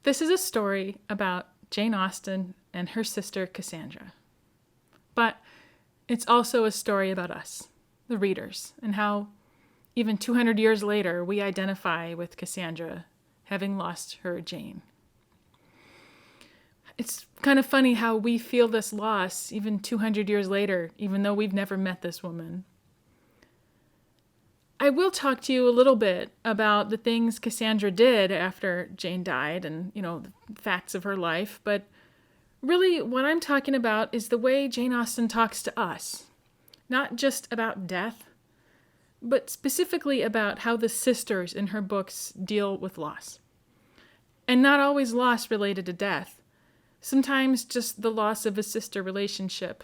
This is a story about Jane Austen and her sister Cassandra. But it's also a story about us, the readers, and how even 200 years later we identify with Cassandra, having lost her Jane. It's kind of funny how we feel this loss even 200 years later, even though we've never met this woman. I will talk to you a little bit about the things Cassandra did after Jane died and, the facts of her life, but really what I'm talking about is the way Jane Austen talks to us. Not just about death, but specifically about how the sisters in her books deal with loss. And not always loss related to death. Sometimes just the loss of a sister relationship.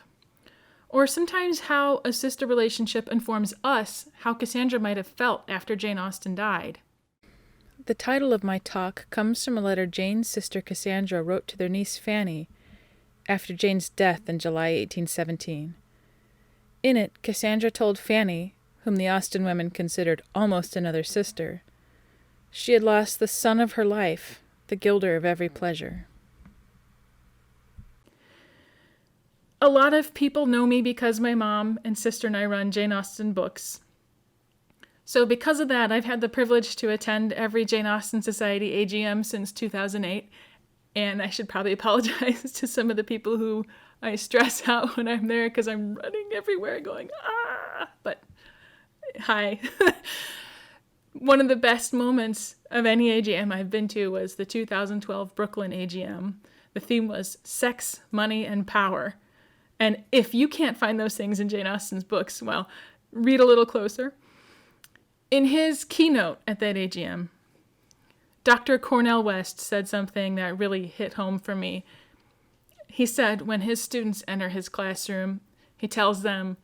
Or sometimes how a sister relationship informs us how Cassandra might have felt after Jane Austen died. The title of my talk comes from a letter Jane's sister Cassandra wrote to their niece Fanny after Jane's death in July 1817. In it, Cassandra told Fanny, whom the Austen women considered almost another sister, she had lost the sun of her life, the gilder of every pleasure. A lot of people know me because my mom and sister and I run Jane Austen books. So because of that, I've had the privilege to attend every Jane Austen Society AGM since 2008, and I should probably apologize to some of the people who I stress out when I'm there because I'm running everywhere going, but hi. One of the best moments of any AGM I've been to was the 2012 Brooklyn AGM. The theme was sex, money, and power. And if you can't find those things in Jane Austen's books, well, read a little closer. In his keynote at that AGM, Dr. Cornel West said something that really hit home for me. He said when his students enter his classroom, he tells them,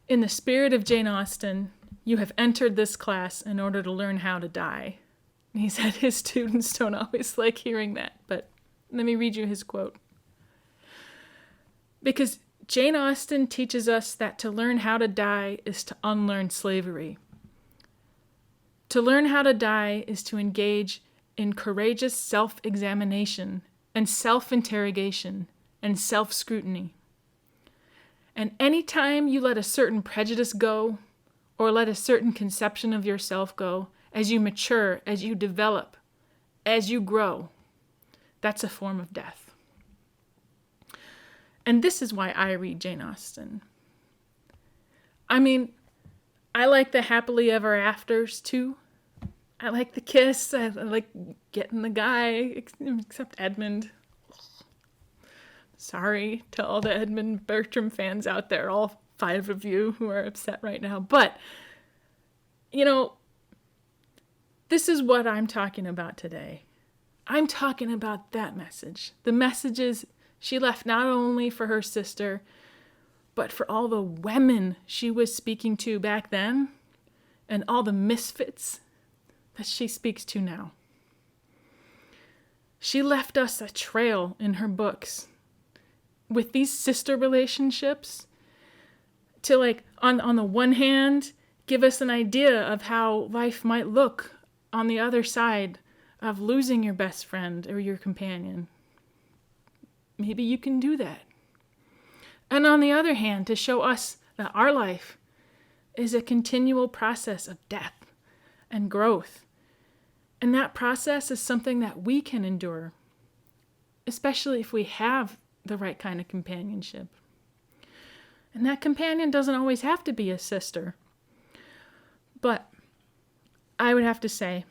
"In the spirit of Jane Austen, you have entered this class in order to learn how to die." And he said his students don't always like hearing that, but let me read you his quote. Because Jane Austen teaches us that to learn how to die is to unlearn slavery. To learn how to die is to engage in courageous self-examination and self-interrogation and self-scrutiny. And any time you let a certain prejudice go, or let a certain conception of yourself go, as you mature, as you develop, as you grow, that's a form of death. And this is why I read Jane Austen. I mean, I like the happily ever afters too. I like the kiss. I like getting the guy, except Edmund. Sorry to all the Edmund Bertram fans out there, all 5 of you who are upset right now. But, this is what I'm talking about today. I'm talking about that message. The messages she left not only for her sister, but for all the women she was speaking to back then, and all the misfits that she speaks to now. She left us a trail in her books with these sister relationships to on the one hand, give us an idea of how life might look on the other side of losing your best friend or your companion. Maybe you can do that. And on the other hand, to show us that our life is a continual process of death and growth. And that process is something that we can endure, especially if we have the right kind of companionship. And that companion doesn't always have to be a sister. But I would have to say,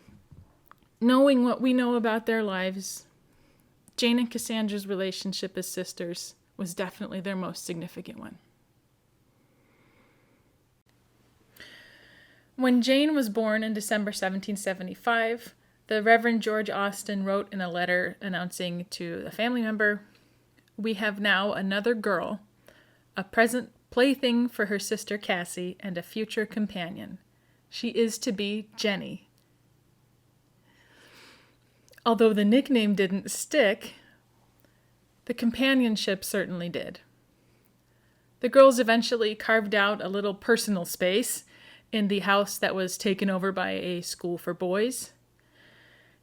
knowing what we know about their lives, Jane and Cassandra's relationship as sisters was definitely their most significant one. When Jane was born in December 1775, the Reverend George Austen wrote in a letter announcing to a family member, "We have now another girl, a present plaything for her sister Cassie and a future companion. She is to be Jenny." Although the nickname didn't stick, the companionship certainly did. The girls eventually carved out a little personal space in the house that was taken over by a school for boys.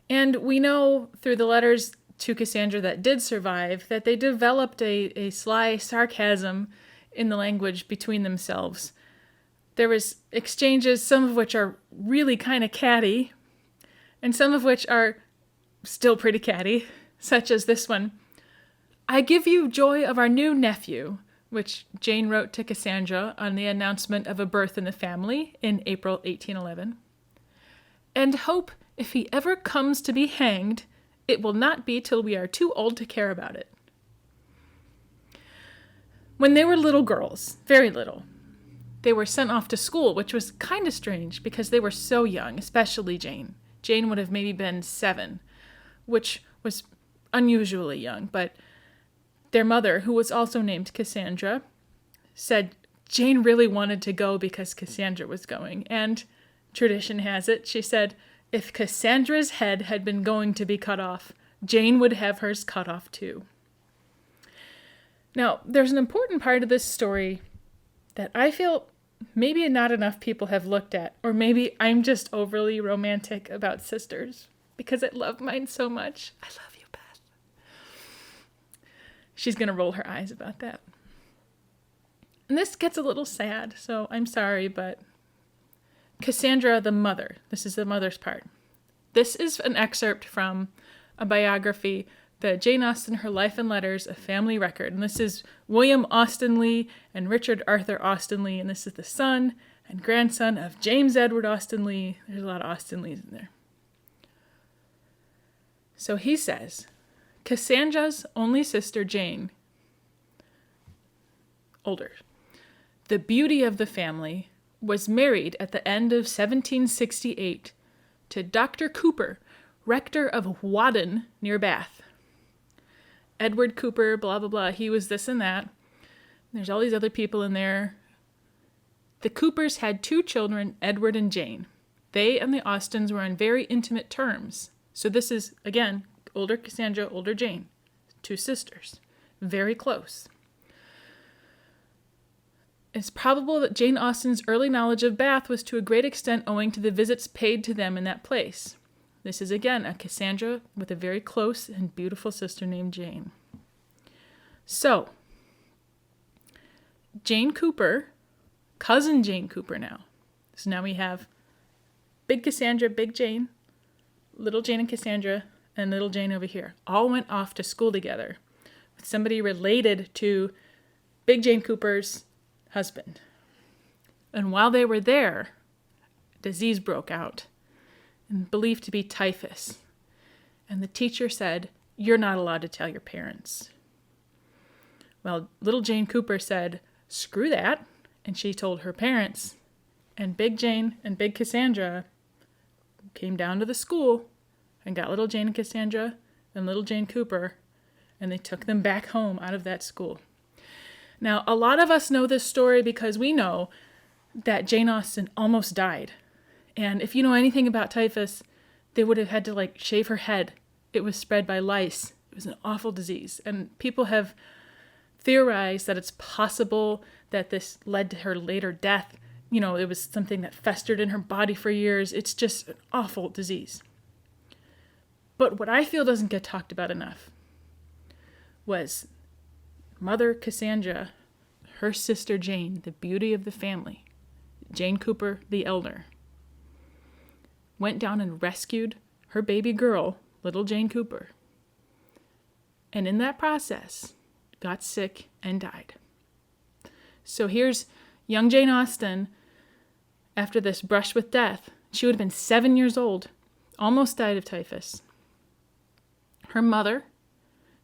And we know through the letters to Cassandra that did survive that they developed a sly sarcasm in the language between themselves. There was exchanges, some of which are really kind of catty, and some of which are still pretty catty, such as this one. I give you joy of our new nephew, which Jane wrote to Cassandra on the announcement of a birth in the family in April 1811. And hope if he ever comes to be hanged, it will not be till we are too old to care about it. When they were little girls, very little, they were sent off to school, which was kind of strange because they were so young, especially Jane. Jane would have maybe been 7, which was unusually young, but their mother, who was also named Cassandra, said Jane really wanted to go because Cassandra was going. And tradition has it, she said, if Cassandra's head had been going to be cut off, Jane would have hers cut off too. Now, there's an important part of this story that I feel maybe not enough people have looked at, or maybe I'm just overly romantic about sisters because I love mine so much. I love you, Beth. She's going to roll her eyes about that. And this gets a little sad, so I'm sorry, but Cassandra, the mother, this is the mother's part. This is an excerpt from a biography, the Jane Austen, Her Life and Letters, a Family Record. And this is William Austen Leigh and Richard Arthur Austen Leigh. And this is the son and grandson of James Edward Austen Leigh. There's a lot of Austen Leighs in there. So he says, Cassandra's only sister, Jane, older, the beauty of the family, was married at the end of 1768 to Dr. Cooper, rector of Whaddon near Bath. Edward Cooper, blah, blah, blah. He was this and that. There's all these other people in there. The Coopers had 2 children, Edward and Jane. They and the Austens were on very intimate terms. So this is, again, older Cassandra, older Jane. 2 sisters. Very close. It's probable that Jane Austen's early knowledge of Bath was to a great extent owing to the visits paid to them in that place. This is again a Cassandra with a very close and beautiful sister named Jane. So, Jane Cooper, cousin Jane Cooper now. So now we have big Cassandra, big Jane, little Jane and Cassandra, and little Jane over here. All went off to school together with somebody related to big Jane Cooper's husband. And while they were there, disease broke out, and believed to be typhus. And the teacher said, "You're not allowed to tell your parents." Well, little Jane Cooper said, "Screw that," and she told her parents. And big Jane and big Cassandra came down to the school and got little Jane and Cassandra and little Jane Cooper, and they took them back home out of that school. Now, a lot of us know this story because we know that Jane Austen almost died. And if you know anything about typhus, they would have had to shave her head. It was spread by lice. It was an awful disease. And people have theorized that it's possible that this led to her later death. You know, it was something that festered in her body for years. It's just an awful disease. But what I feel doesn't get talked about enough was Mother Cassandra, her sister Jane, the beauty of the family, Jane Cooper the elder, went down and rescued her baby girl, little Jane Cooper. And in that process, got sick and died. So here's young Jane Austen, after this brush with death. She would have been 7 years old, almost died of typhus. Her mother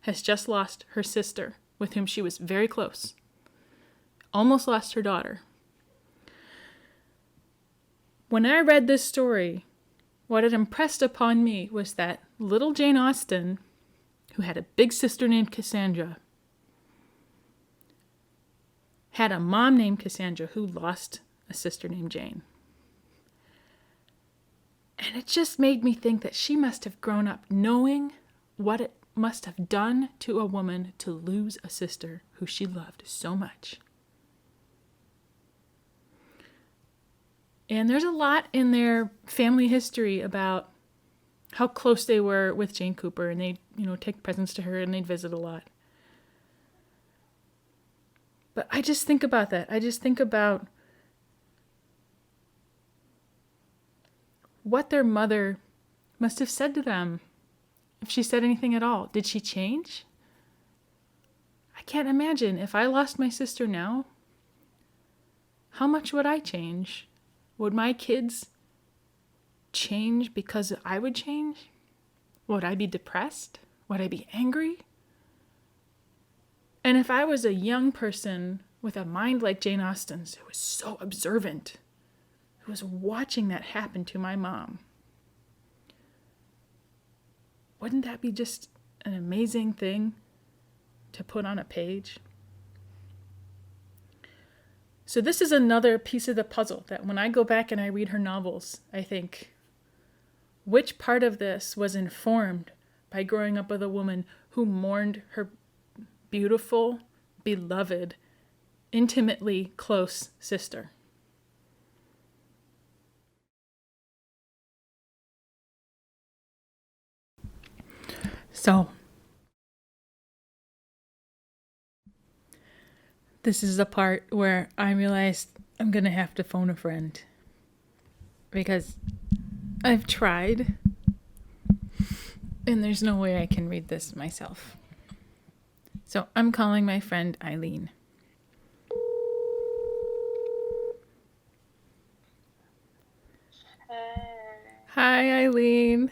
has just lost her sister, with whom she was very close. Almost lost her daughter. When I read this story, what it impressed upon me was that little Jane Austen, who had a big sister named Cassandra, had a mom named Cassandra who lost a sister named Jane. And it just made me think that she must have grown up knowing what it must have done to a woman to lose a sister who she loved so much. And there's a lot in their family history about how close they were with Jane Cooper, and they'd, take presents to her and they'd visit a lot. But I just think about that. I just think about what their mother must have said to them, if she said anything at all. Did she change? I can't imagine. If I lost my sister now, how much would I change? Would my kids change because I would change? Would I be depressed? Would I be angry? And if I was a young person with a mind like Jane Austen's, who was so observant, who was watching that happen to my mom, wouldn't that be just an amazing thing to put on a page? So this is another piece of the puzzle that when I go back and I read her novels, I think, which part of this was informed by growing up with a woman who mourned her beautiful, beloved, intimately close sister? So, this is the part where I realized I'm going to have to phone a friend. Because I've tried, and there's no way I can read this myself. So I'm calling my friend Eileen. Hi, Eileen.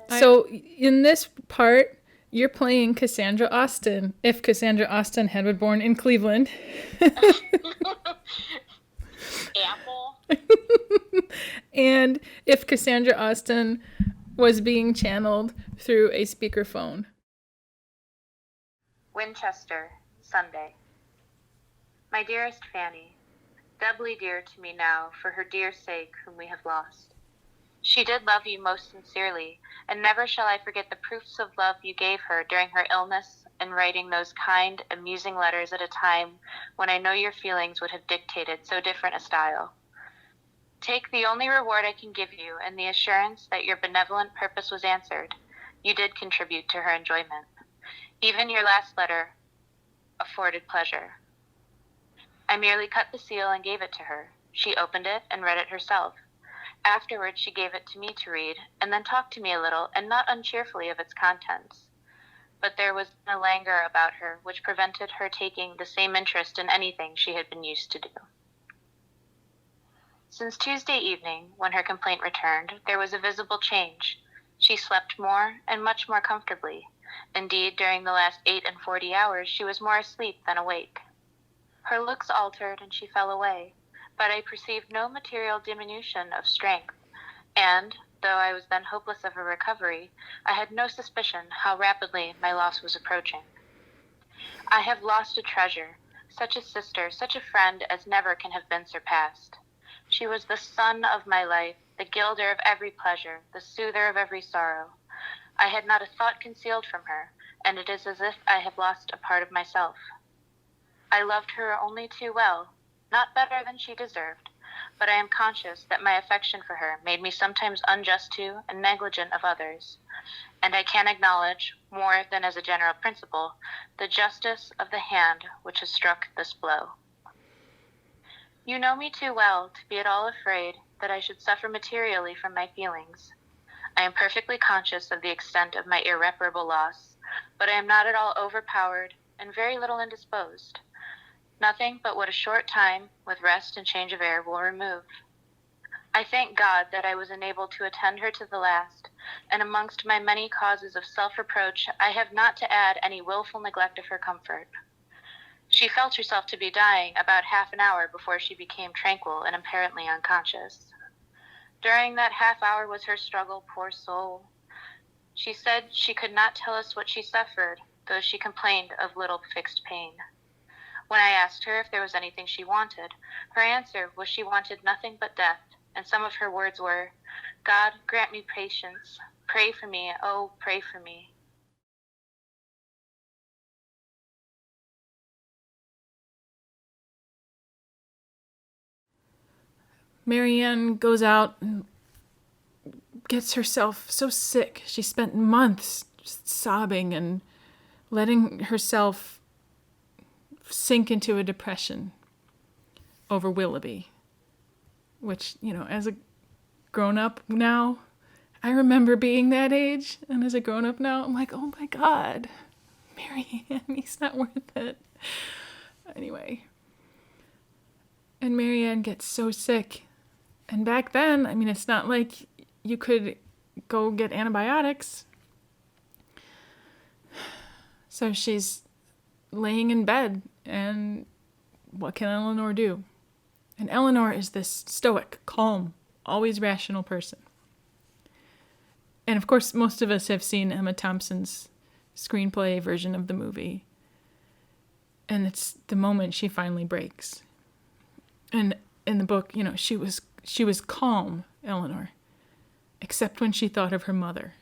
So in this part, you're playing Cassandra Austen, if Cassandra Austen had been born in Cleveland. Apple. And if Cassandra Austen was being channeled through a speakerphone. Winchester, Sunday. My dearest Fanny, doubly dear to me now for her dear sake whom we have lost. She did love you most sincerely, and never shall I forget the proofs of love you gave her during her illness in writing those kind, amusing letters at a time when I know your feelings would have dictated so different a style. Take the only reward I can give you, and the assurance that your benevolent purpose was answered. You did contribute to her enjoyment. Even your last letter afforded pleasure. I merely cut the seal and gave it to her. She opened it and read it herself. Afterwards she gave it to me to read, and then talked to me a little, and not uncheerfully, of its contents. But there was a languor about her which prevented her taking the same interest in anything she had been used to do. Since Tuesday evening, when her complaint returned, there was a visible change. She slept more, and much more comfortably. Indeed, during the last 48 hours, she was more asleep than awake. Her looks altered, and she fell away, but I perceived no material diminution of strength, and, though I was then hopeless of a recovery, I had no suspicion how rapidly my loss was approaching. I have lost a treasure, such a sister, such a friend as never can have been surpassed. She was the sun of my life, the gilder of every pleasure, the soother of every sorrow. I had not a thought concealed from her, and it is as if I had lost a part of myself. I loved her only too well, not better than she deserved, but I am conscious that my affection for her made me sometimes unjust to and negligent of others, and I can acknowledge, more than as a general principle, the justice of the hand which has struck this blow. You know me too well to be at all afraid that I should suffer materially from my feelings. I am perfectly conscious of the extent of my irreparable loss, but I am not at all overpowered and very little indisposed. Nothing but what a short time, with rest and change of air, will remove. I thank God that I was enabled to attend her to the last, and amongst my many causes of self-reproach, I have not to add any wilful neglect of her comfort. She felt herself to be dying about half an hour before she became tranquil and apparently unconscious. During that half hour was her struggle, poor soul. She said she could not tell us what she suffered, though she complained of little fixed pain. When I asked her if there was anything she wanted, her answer was she wanted nothing but death, and some of her words were, "God, grant me patience. Pray for me, oh, pray for me." Marianne goes out and gets herself so sick. She spent months just sobbing and letting herself sink into a depression over Willoughby, which, as a grown-up now, I remember being that age, and as a grown-up now, I'm like, oh my God, Marianne, he's not worth it. Anyway. And Marianne gets so sick. And back then, it's not like you could go get antibiotics. So she's laying in bed, and what can Eleanor do? And Eleanor is this stoic, calm, always rational person. And of course, most of us have seen Emma Thompson's screenplay version of the movie. And it's the moment she finally breaks. And in the book, she was calm, Eleanor, except when she thought of her mother.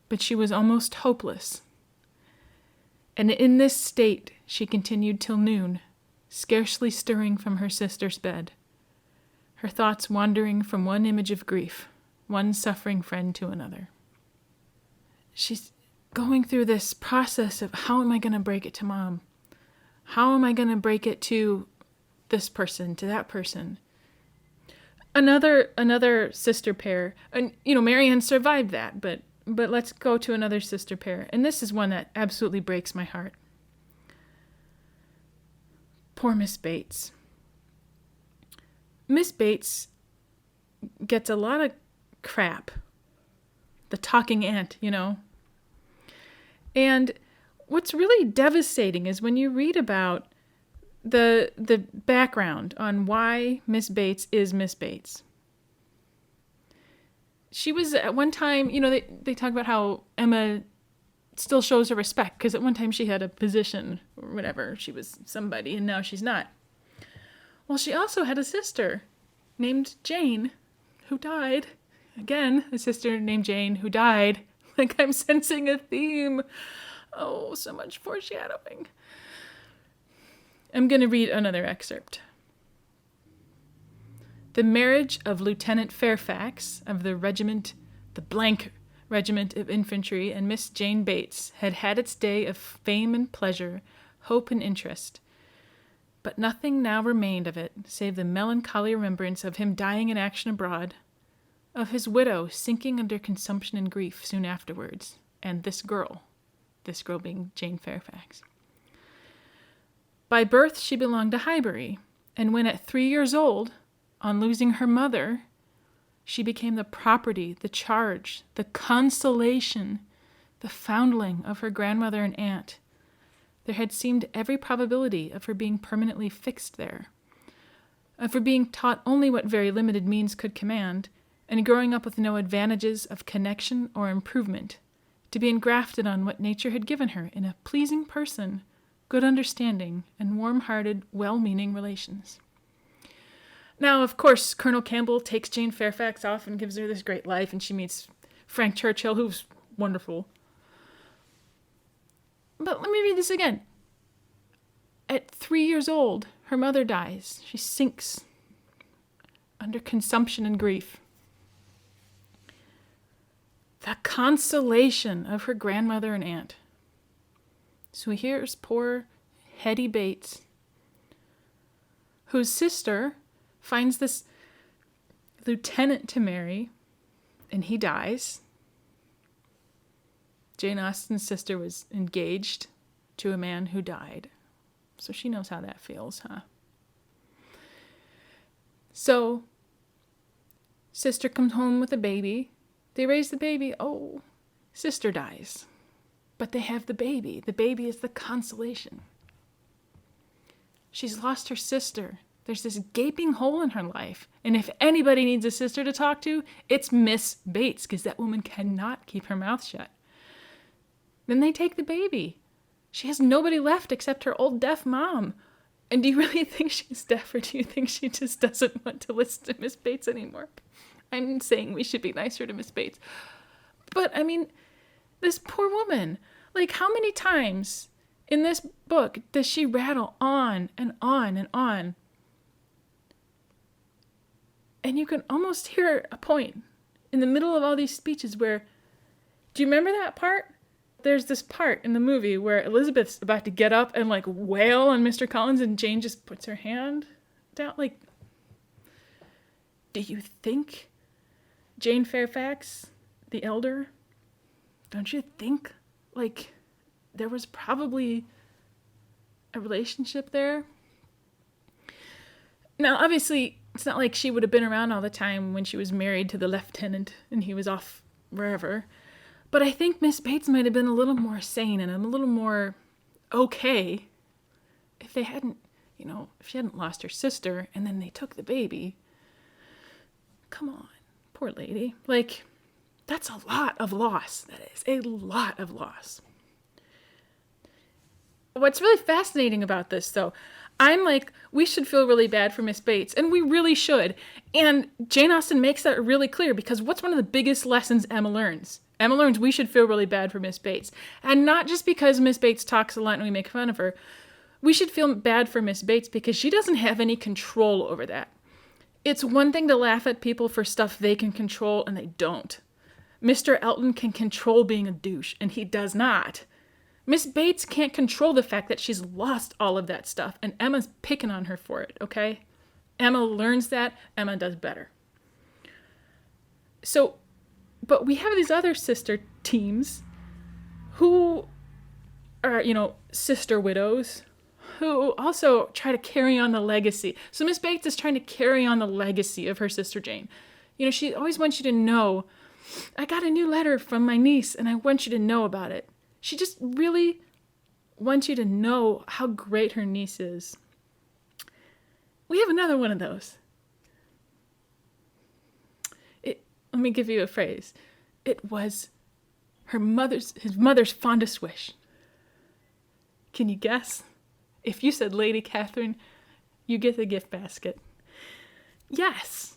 But she was almost hopeless. And in this state, she continued till noon, scarcely stirring from her sister's bed, her thoughts wandering from one image of grief, one suffering friend to another. She's going through this process of, how am I going to break it to Mom? How am I going to break it to this person, to that person? Another sister pair, and Marianne survived that, but let's go to another sister pair, and this is one that absolutely breaks my heart. Poor Miss Bates. Miss Bates gets a lot of crap. The talking aunt, And what's really devastating is when you read about the background on why Miss Bates is Miss Bates. She was at one time, they talk about how Emma still shows her respect because at one time she had a position or whatever. She was somebody and now she's not. Well, she also had a sister named Jane who died. Again, a sister named Jane who died. Like I'm sensing a theme. Oh, so much foreshadowing. I'm going to read another excerpt. The marriage of Lieutenant Fairfax of the regiment, the blank Regiment of Infantry, and Miss Jane Bates had had its day of fame and pleasure, hope and interest. But nothing now remained of it, save the melancholy remembrance of him dying in action abroad, of his widow sinking under consumption and grief soon afterwards, and this girl being Jane Fairfax. By birth she belonged to Highbury, and when at 3 years old, on losing her mother, she became the property, the charge, the consolation, the foundling of her grandmother and aunt. There had seemed every probability of her being permanently fixed there, of her being taught only what very limited means could command, and growing up with no advantages of connection or improvement, to be engrafted on what nature had given her in a pleasing person, good understanding, and warm-hearted, well-meaning relations. Now, of course, Colonel Campbell takes Jane Fairfax off and gives her this great life, and she meets Frank Churchill, who's wonderful. But let me read this again. At 3 years old, her mother dies. She sinks under consumption and grief. The consolation of her grandmother and aunt. So here's poor Hetty Bates, whose sister finds this lieutenant to marry, and he dies. Jane Austen's sister was engaged to a man who died, so she knows how that feels, huh? So, sister comes home with a baby. They raise the baby. Oh, sister dies. But they have the baby. The baby is the consolation. She's lost her sister. There's this gaping hole in her life. And if anybody needs a sister to talk to, it's Miss Bates, because that woman cannot keep her mouth shut. Then they take the baby. She has nobody left except her old deaf mom. And do you really think she's deaf, or do you think she just doesn't want to listen to Miss Bates anymore? I'm saying we should be nicer to Miss Bates. But, this poor woman, how many times in this book does she rattle on and on and on? And you can almost hear a point. in the middle of all these speeches where, do you remember that part? There's this part in the movie where Elizabeth's about to get up and like wail on Mr. Collins and Jane just puts her hand down. Like, do you think Jane Fairfax, the elder, don't you think like there was probably a relationship there? Now, obviously, it's not like she would have been around all the time when she was married to the lieutenant and he was off wherever. But I think Miss Bates might have been a little more sane and a little more okay if they hadn't, if she hadn't lost her sister and then they took the baby. Come on, poor lady. Like, that's a lot of loss. That is a lot of loss. What's really fascinating about this, though, I'm like, we should feel really bad for Miss Bates, and we really should. And Jane Austen makes that really clear, because what's one of the biggest lessons Emma learns? Emma learns we should feel really bad for Miss Bates. And not just because Miss Bates talks a lot and we make fun of her. We should feel bad for Miss Bates because she doesn't have any control over that. It's one thing to laugh at people for stuff they can control and they don't. Mr. Elton can control being a douche, and he does not. Miss Bates can't control the fact that she's lost all of that stuff, and Emma's picking on her for it, okay? Emma learns that. Emma does better. So, but we have these other sister teams who are, sister widows, who also try to carry on the legacy. So Miss Bates is trying to carry on the legacy of her sister Jane. She always wants you to know, I got a new letter from my niece, and I want you to know about it. She just really wants you to know how great her niece is. We have another one of those. Let me give you a phrase. It was his mother's fondest wish. Can you guess? If you said Lady Catherine, you get the gift basket. Yes.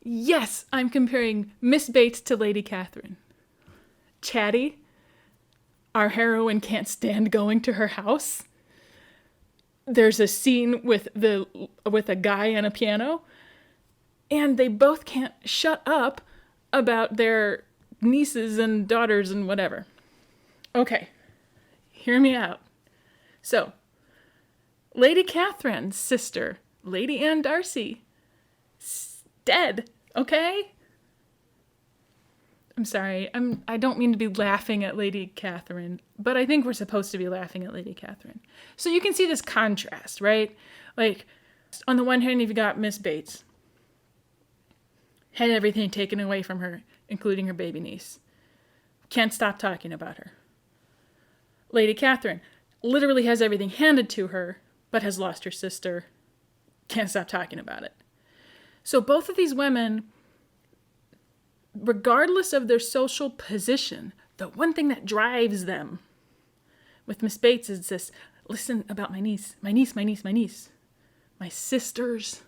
Yes, I'm comparing Miss Bates to Lady Catherine. Chatty. Our heroine can't stand going to her house. There's a scene with a guy and a piano, and they both can't shut up about their nieces and daughters and whatever. Okay, hear me out. So, Lady Catherine's sister, Lady Anne Darcy, dead, okay? I'm sorry, I don't mean to be laughing at Lady Catherine, but I think we're supposed to be laughing at Lady Catherine. So you can see this contrast, right? Like, on the one hand, you've got Miss Bates. Had everything taken away from her, including her baby niece. Can't stop talking about her. Lady Catherine literally has everything handed to her, but has lost her sister. Can't stop talking about it. So both of these women, regardless of their social position, the one thing that drives them with Miss Bates is this, listen about my niece. My sister's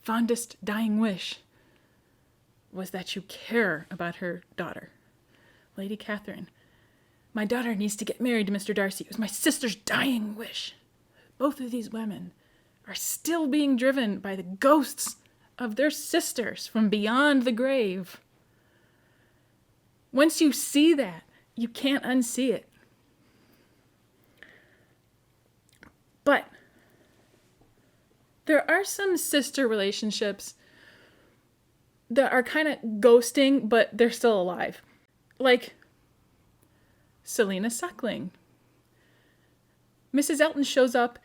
fondest dying wish was that you care about her daughter. Lady Catherine, my daughter needs to get married to Mr. Darcy. It was my sister's dying wish. Both of these women are still being driven by the ghosts of their sisters from beyond the grave. Once you see that, you can't unsee it. But there are some sister relationships that are kind of ghosting, but they're still alive. Like Selina Suckling. Mrs. Elton shows up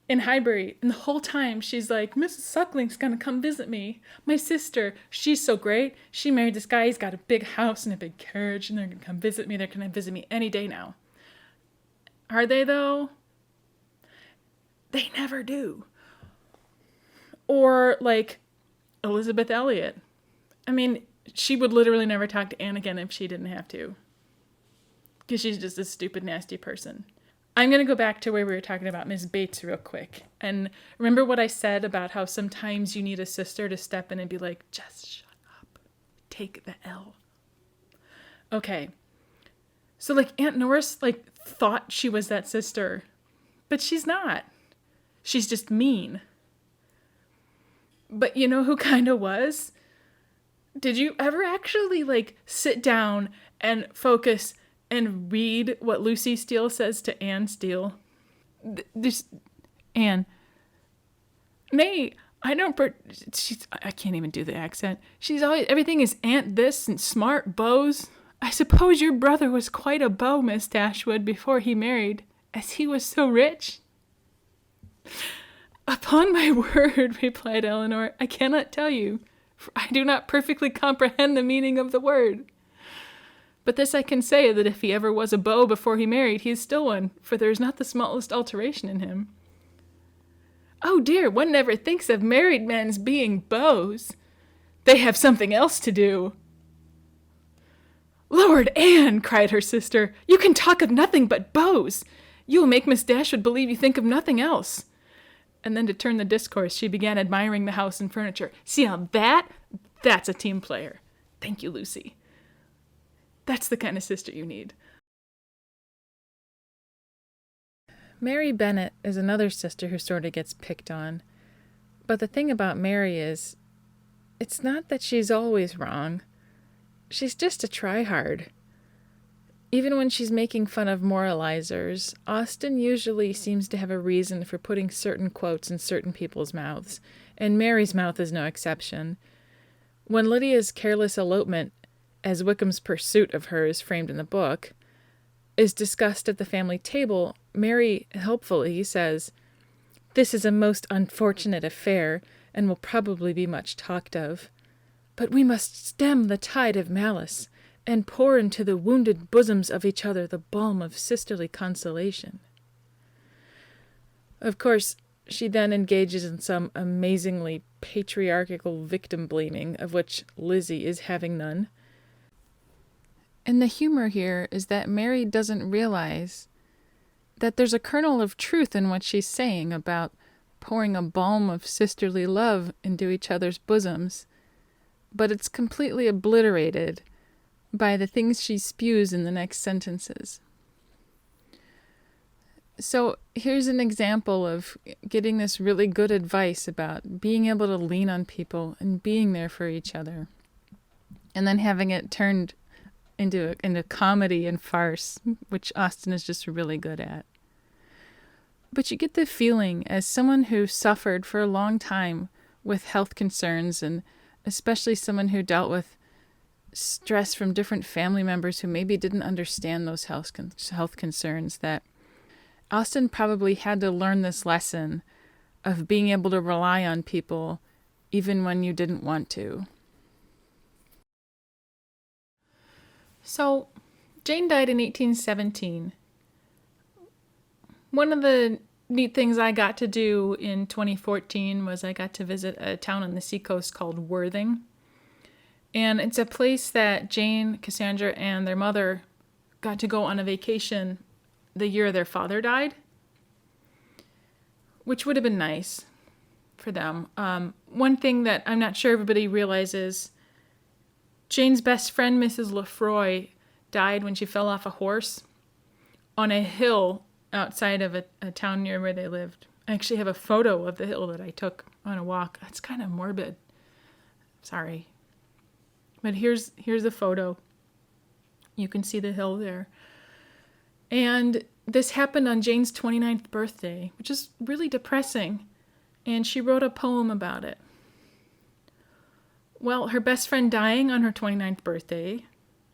in Highbury, and the whole time she's like, Mrs. Suckling's gonna come visit me. My sister, she's so great. She married this guy, he's got a big house and a big carriage, and they're gonna come visit me. They're gonna visit me any day now. Are they, though? They never do. Or, like, Elizabeth Elliot. I mean, she would literally never talk to Anne again if she didn't have to. Because she's just a stupid, nasty person. I'm going to go back to where we were talking about Miss Bates real quick. And remember what I said about how sometimes you need a sister to step in and be like, just shut up. Take the L. Okay. So, like, Aunt Norris, like, thought she was that sister. But she's not. She's just mean. But you know who kind of was? Did you ever actually, like, sit down and focus and read what Lucy Steele says to Anne Steele? This Anne, May, I don't. I can't even do the accent. She's always, everything is Aunt this and smart bows. I suppose your brother was quite a beau, Miss Dashwood, before he married, as he was so rich. Upon my word, replied Elinor, I cannot tell you, for I do not perfectly comprehend the meaning of the word. But this I can say, that if he ever was a beau before he married, he is still one, for there is not the smallest alteration in him. Oh dear, one never thinks of married men's being beaux. They have something else to do. Lord, Anne, cried her sister, you can talk of nothing but beaux. You will make Miss Dashwood believe you think of nothing else. And then to turn the discourse, she began admiring the house and furniture. See now that's a team player. Thank you, Lucy. That's the kind of sister you need. Mary Bennet is another sister who sort of gets picked on. But the thing about Mary is, it's not that she's always wrong. She's just a try-hard. Even when she's making fun of moralizers, Austen usually seems to have a reason for putting certain quotes in certain people's mouths, and Mary's mouth is no exception. When Lydia's careless elopement, as Wickham's pursuit of her is framed in the book, is discussed at the family table, Mary helpfully says, This is a most unfortunate affair, and will probably be much talked of. But we must stem the tide of malice, and pour into the wounded bosoms of each other the balm of sisterly consolation. Of course, she then engages in some amazingly patriarchal victim-blaming, of which Lizzie is having none. And the humor here is that Mary doesn't realize that there's a kernel of truth in what she's saying about pouring a balm of sisterly love into each other's bosoms, but it's completely obliterated by the things she spews in the next sentences. So here's an example of getting this really good advice about being able to lean on people and being there for each other, and then having it turned into comedy and farce, which Austen is just really good at. But you get the feeling, as someone who suffered for a long time with health concerns, and especially someone who dealt with stress from different family members who maybe didn't understand those health concerns, that Austen probably had to learn this lesson of being able to rely on people even when you didn't want to. So, Jane died in 1817. One of the neat things I got to do in 2014 was I got to visit a town on the seacoast called Worthing. And it's a place that Jane, Cassandra, and their mother got to go on a vacation the year their father died, which would have been nice for them. One thing that I'm not sure everybody realizes, Jane's best friend, Mrs. Lefroy, died when she fell off a horse on a hill outside of a town near where they lived. I actually have a photo of the hill that I took on a walk. It's kind of morbid. Sorry. But here's a photo. You can see the hill there. And this happened on Jane's 29th birthday, which is really depressing. And she wrote a poem about it. Well, her best friend dying on her 29th birthday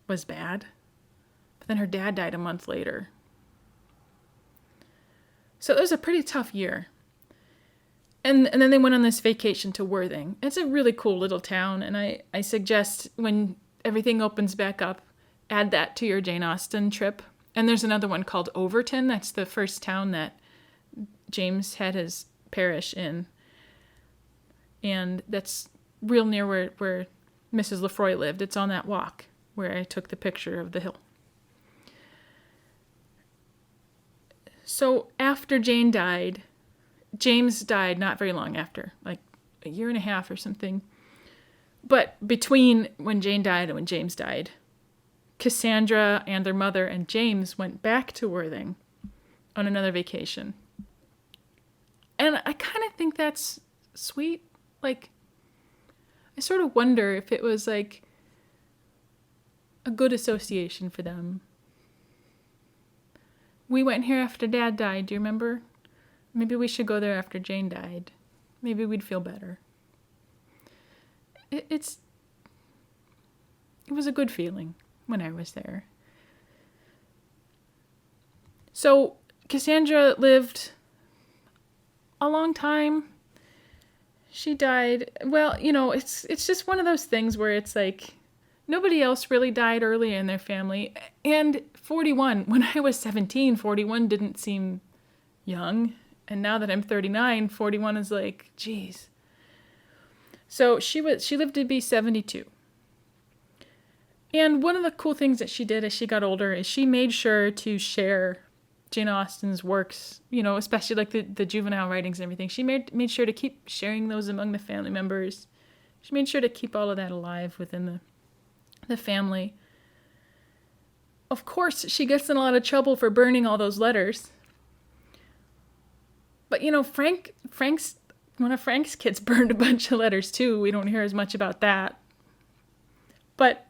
was bad. But then her dad died a month later. So it was a pretty tough year. And then they went on this vacation to Worthing. It's a really cool little town, and I suggest when everything opens back up, add that to your Jane Austen trip. And there's another one called Overton. That's the first town that James had his parish in. And that's real near where Mrs. Lefroy lived. It's on that walk where I took the picture of the hill. So after Jane died, James died not very long after, like a year and a half or something. But between when Jane died and when James died, Cassandra and their mother and James went back to Worthing on another vacation. And I kind of think that's sweet. Like, I sort of wonder if it was like a good association for them. We went here after Dad died, do you remember? Maybe we should go there after Jane died. Maybe we'd feel better. It was a good feeling when I was there. So Cassandra lived a long time. She died. Well, it's just one of those things where it's like nobody else really died early in their family. And 41, when I was 17, 41 didn't seem young. And now that I'm 39, 41 is like, geez. So she lived to be 72. And one of the cool things that she did as she got older is she made sure to share Jane Austen's works, especially like the juvenile writings and everything. She made sure to keep sharing those among the family members. She made sure to keep all of that alive within the family. Of course, she gets in a lot of trouble for burning all those letters. But, Frank's one of Frank's kids burned a bunch of letters too. We don't hear as much about that. But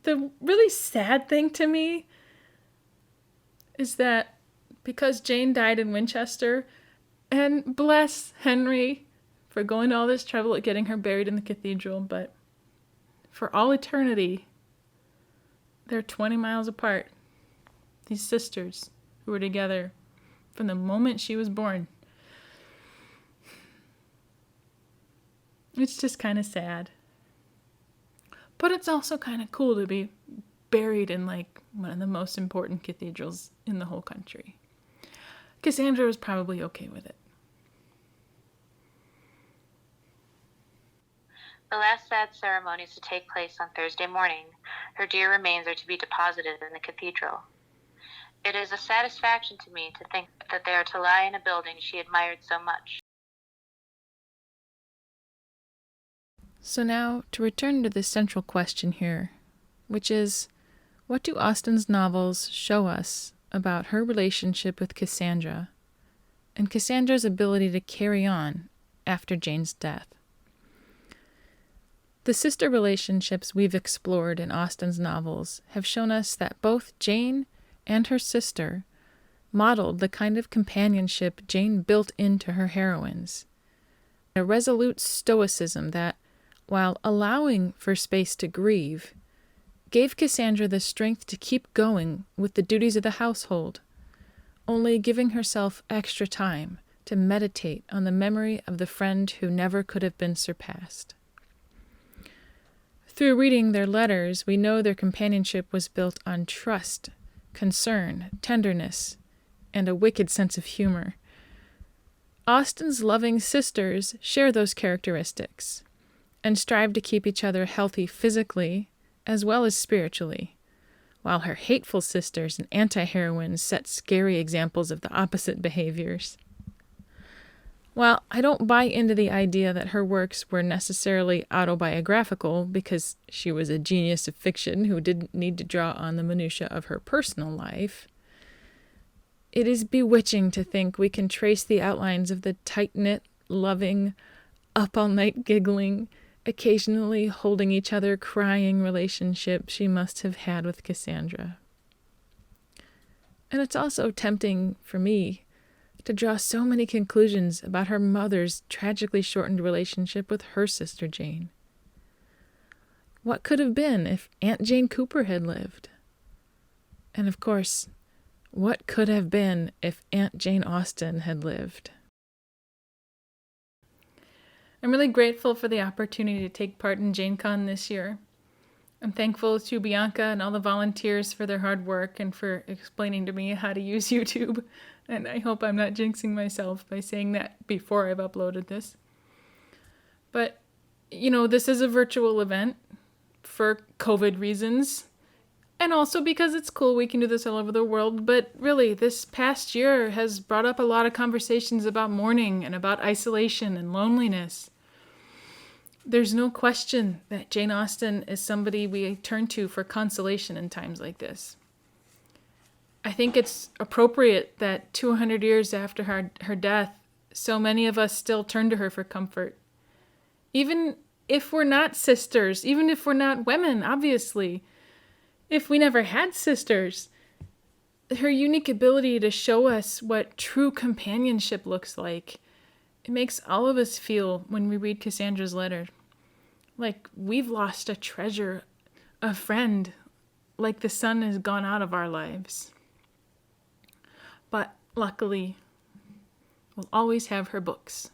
the really sad thing to me is that because Jane died in Winchester, and bless Henry for going to all this trouble at getting her buried in the cathedral, but for all eternity, they're 20 miles apart. These sisters who were together from the moment she was born. It's just kind of sad. But it's also kind of cool to be buried in like one of the most important cathedrals in the whole country. Cassandra was probably okay with it. The last sad ceremony is to take place on Thursday morning. Her dear remains are to be deposited in the cathedral. It is a satisfaction to me to think that they are to lie in a building she admired so much. So now, to return to the central question here, which is, what do Austen's novels show us about her relationship with Cassandra, and Cassandra's ability to carry on after Jane's death? The sister relationships we've explored in Austen's novels have shown us that both Jane and her sister modeled the kind of companionship Jane built into her heroines. A resolute stoicism that, while allowing for space to grieve, gave Cassandra the strength to keep going with the duties of the household, only giving herself extra time to meditate on the memory of the friend who never could have been surpassed. Through reading their letters, we know their companionship was built on trust, concern, tenderness, and a wicked sense of humor. Austen's loving sisters share those characteristics and strive to keep each other healthy physically as well as spiritually, while her hateful sisters and anti-heroines set scary examples of the opposite behaviors. While I don't buy into the idea that her works were necessarily autobiographical because she was a genius of fiction who didn't need to draw on the minutiae of her personal life, it is bewitching to think we can trace the outlines of the tight-knit, loving, up-all-night giggling, occasionally holding each other crying relationship she must have had with Cassandra. And it's also tempting for me to draw so many conclusions about her mother's tragically shortened relationship with her sister Jane. What could have been if Aunt Jane Cooper had lived? And of course, what could have been if Aunt Jane Austen had lived? I'm really grateful for the opportunity to take part in JaneCon this year. I'm thankful to Bianca and all the volunteers for their hard work and for explaining to me how to use YouTube. And I hope I'm not jinxing myself by saying that before I've uploaded this. But, this is a virtual event for COVID reasons. And also because it's cool, we can do this all over the world. But really, this past year has brought up a lot of conversations about mourning and about isolation and loneliness. There's no question that Jane Austen is somebody we turn to for consolation in times like this. I think it's appropriate that 200 years after her death, so many of us still turn to her for comfort. Even if we're not sisters, even if we're not women, obviously. If we never had sisters, her unique ability to show us what true companionship looks like, it makes all of us feel when we read Cassandra's letter like we've lost a treasure, a friend, like the sun has gone out of our lives. But luckily, we'll always have her books.